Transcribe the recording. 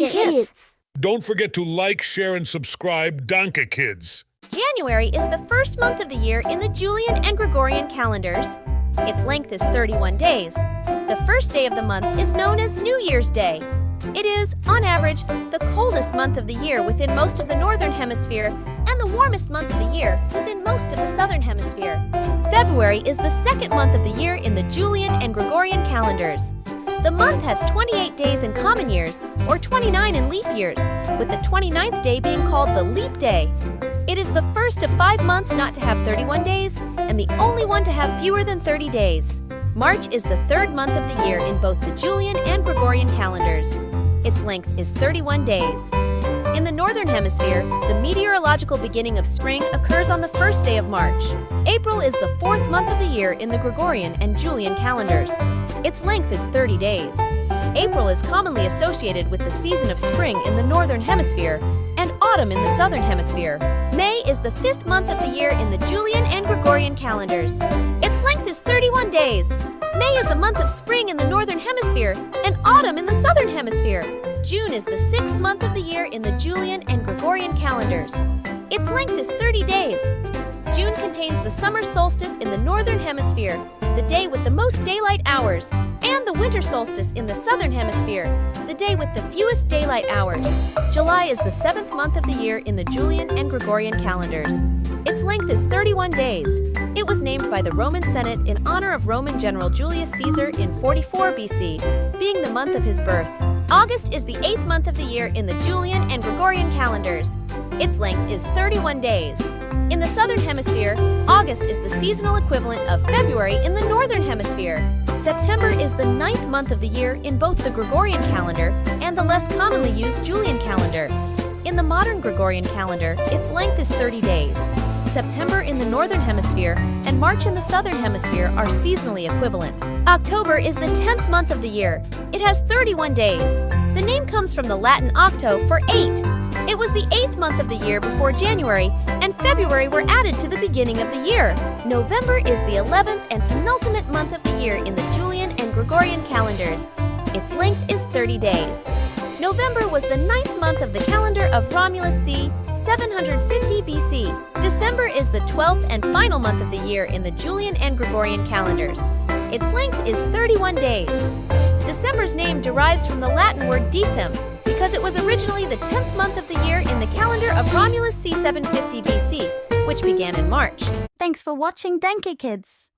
Kids! Don't forget to like, share, and subscribe. Danke, kids! January is the first month of the year in the Julian and Gregorian calendars. Its length is 31 days. The first day of the month is known as New Year's Day. It is, on average, the coldest month of the year within most of the Northern Hemisphere and the warmest month of the year within most of the Southern Hemisphere. February is the second month of the year in the Julian and Gregorian calendars. The month has 28 days in common years, or 29 in leap years, with the 29th day being called the leap day. It is the first of 5 months not to have 31 days, and the only one to have fewer than 30 days. March is the third month of the year in both the Julian and Gregorian calendars. Its length is 31 days. In the Northern Hemisphere, the meteorological beginning of spring occurs on the first day of March. April is the fourth month of the year in the Gregorian and Julian calendars. Its length is 30 days. April is commonly associated with the season of spring in the Northern Hemisphere and autumn in the Southern Hemisphere. May is the fifth month of the year in the Julian and Gregorian calendars. Its length is 31 days. May is a month of spring in the Northern Hemisphere and autumn in the Southern Hemisphere. June is the sixth month of the year in the Julian and Gregorian calendars. Its length is 30 days. June contains the summer solstice in the Northern Hemisphere, the day with the most daylight hours, and the winter solstice in the Southern Hemisphere, the day with the fewest daylight hours. July is the seventh month of the year in the Julian and Gregorian calendars. Its length is 31 days. It was named by the Roman Senate in honor of Roman General Julius Caesar in 44 BC, being the month of his birth. August is the eighth month of the year in the Julian and Gregorian calendars. Its length is 31 days. In the Southern Hemisphere, August is the seasonal equivalent of February in the Northern Hemisphere. September is the ninth month of the year in both the Gregorian calendar and the less commonly used Julian calendar. In the modern Gregorian calendar, its length is 30 days. September in the Northern Hemisphere and March in the Southern Hemisphere are seasonally equivalent. October is the 10th month of the year. It has 31 days. The name comes from the Latin octo for 8. It was the 8th month of the year before January, and February were added to the beginning of the year. November is the 11th and penultimate month of the year in the Julian and Gregorian calendars. Its length is 30 days. November was the 9th month of the calendar of Romulus c. 750 BC. December is the 12th and final month of the year in the Julian and Gregorian calendars. Its length is 31 days. December's name derives from the Latin word decem, because it was originally the 10th month of the year in the calendar of Romulus c. 750 BC, which began in March. Thanks for watching Danke, kids!